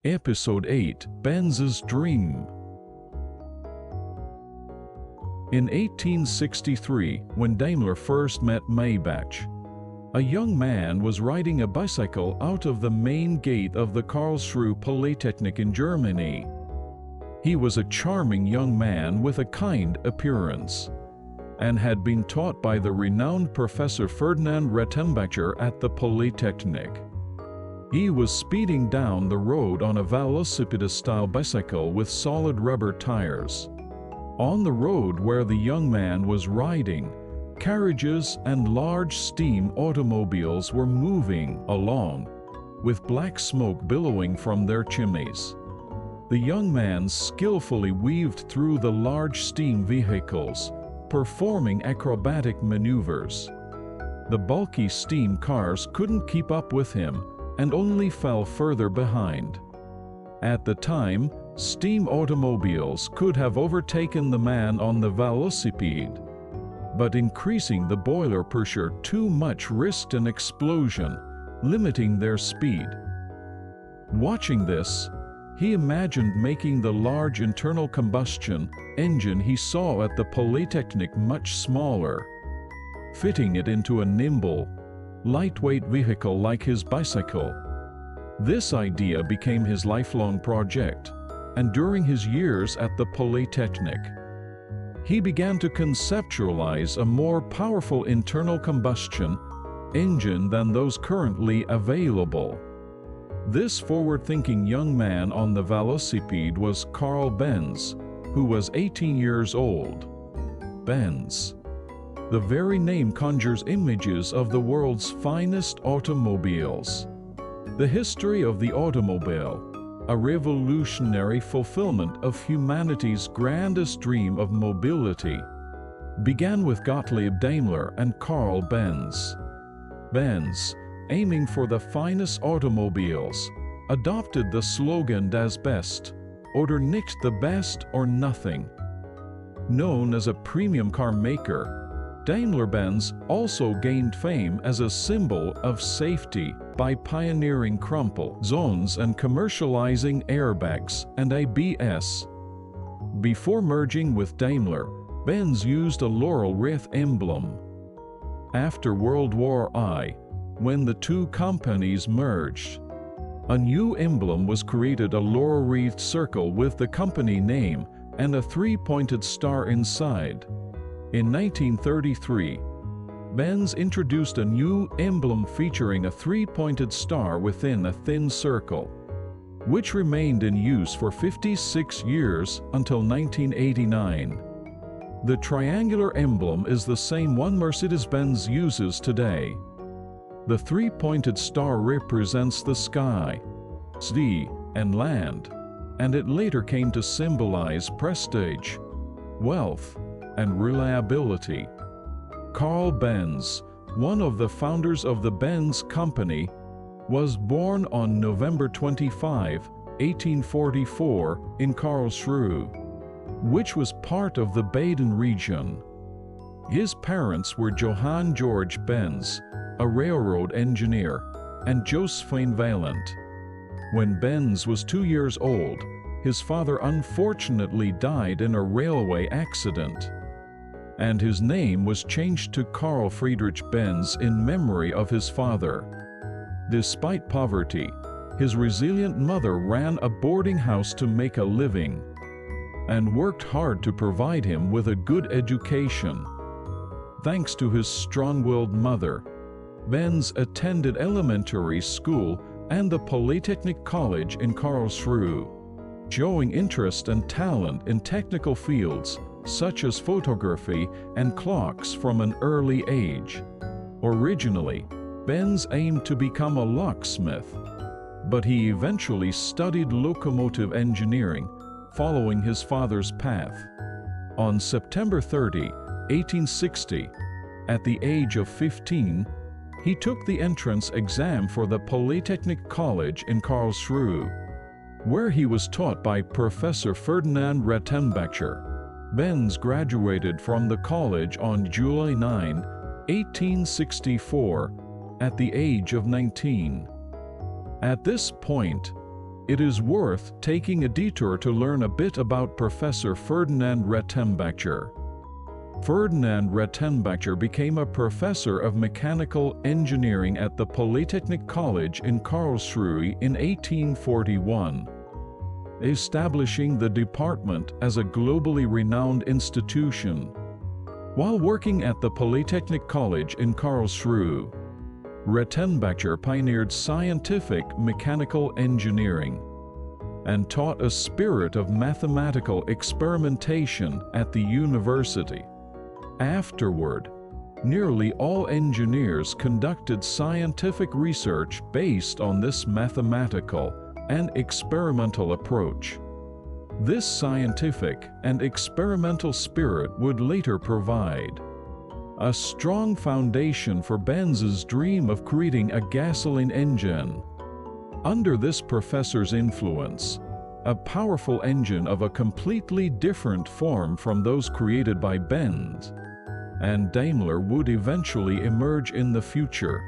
Episode 8: Benz's Dream. In 1863, when Daimler first met Maybach, a young man was riding a bicycle out of the main gate of the Karlsruhe Polytechnic in Germany. He was a charming young man with a kind appearance, and had been taught by the renowned Professor Ferdinand Rettenbacher at the Polytechnic. He was speeding down the road on a velocipede-style bicycle with solid rubber tires. On the road where the young man was riding, carriages and large steam automobiles were moving along, with black smoke billowing from their chimneys. The young man skillfully weaved through the large steam vehicles, performing acrobatic maneuvers. The bulky steam cars couldn't keep up with him and only fell further behind. At the time, steam automobiles could have overtaken the man on the velocipede, but increasing the boiler pressure too much risked an explosion, limiting their speed. Watching this, he imagined making the large internal combustion engine he saw at the Polytechnic much smaller, fitting it into a nimble, lightweight vehicle like his bicycle. This idea became his lifelong project, and during his years at the Polytechnic, he began to conceptualize a more powerful internal combustion engine than those currently available. This forward-thinking young man on the velocipede was Carl Benz, who was 18 years old. Benz. The very name conjures images of the world's finest automobiles. The history of the automobile, a revolutionary fulfillment of humanity's grandest dream of mobility, began with Gottlieb Daimler and Carl Benz. Benz, aiming for the finest automobiles, adopted the slogan "Das Beste" oder nicht the best or nothing. Known as a premium car maker, Daimler-Benz also gained fame as a symbol of safety by pioneering crumple zones and commercializing airbags and ABS. Before merging with Daimler, Benz used a laurel wreath emblem. After World War I, when the two companies merged, a new emblem was created, a laurel-wreathed circle with the company name and a three-pointed star inside. In 1933, Benz introduced a new emblem featuring a three-pointed star within a thin circle, which remained in use for 56 years until 1989. The triangular emblem is the same one Mercedes-Benz uses today. The three-pointed star represents the sky, sea, and land, and it later came to symbolize prestige, wealth, and reliability. Carl Benz, one of the founders of the Benz Company, was born on November 25, 1844, in Karlsruhe, which was part of the Baden region. His parents were Johann Georg Benz, a railroad engineer, and Josephine Vaillant. When Benz was 2 years old, his father unfortunately died in a railway accident, and his name was changed to Carl Friedrich Benz in memory of his father. Despite poverty, his resilient mother ran a boarding house to make a living, and worked hard to provide him with a good education. Thanks to his strong-willed mother, Benz attended elementary school and the Polytechnic College in Karlsruhe, showing interest and talent in technical fields such as photography and clocks from an early age. Originally, Benz aimed to become a locksmith, but he eventually studied locomotive engineering, following his father's path. On September 30, 1860, at the age of 15, he took the entrance exam for the Polytechnic College in Karlsruhe, where he was taught by Professor Ferdinand Rettenbacher. Benz graduated from the college on July 9, 1864, at the age of 19. At this point, it is worth taking a detour to learn a bit about Professor Ferdinand Retembacher. Ferdinand Retembacher became a professor of mechanical engineering at the Polytechnic College in Karlsruhe in 1841, establishing the department as a globally renowned institution. While working at the Polytechnic College in Karlsruhe, Retembacher pioneered scientific mechanical engineering and taught a spirit of mathematical experimentation at the university. Afterward, nearly all engineers conducted scientific research based on this mathematical and experimental approach. This scientific and experimental spirit would later provide a strong foundation for Benz's dream of creating a gasoline engine. Under this professor's influence, a powerful engine of a completely different form from those created by Benz and Daimler would eventually emerge in the future.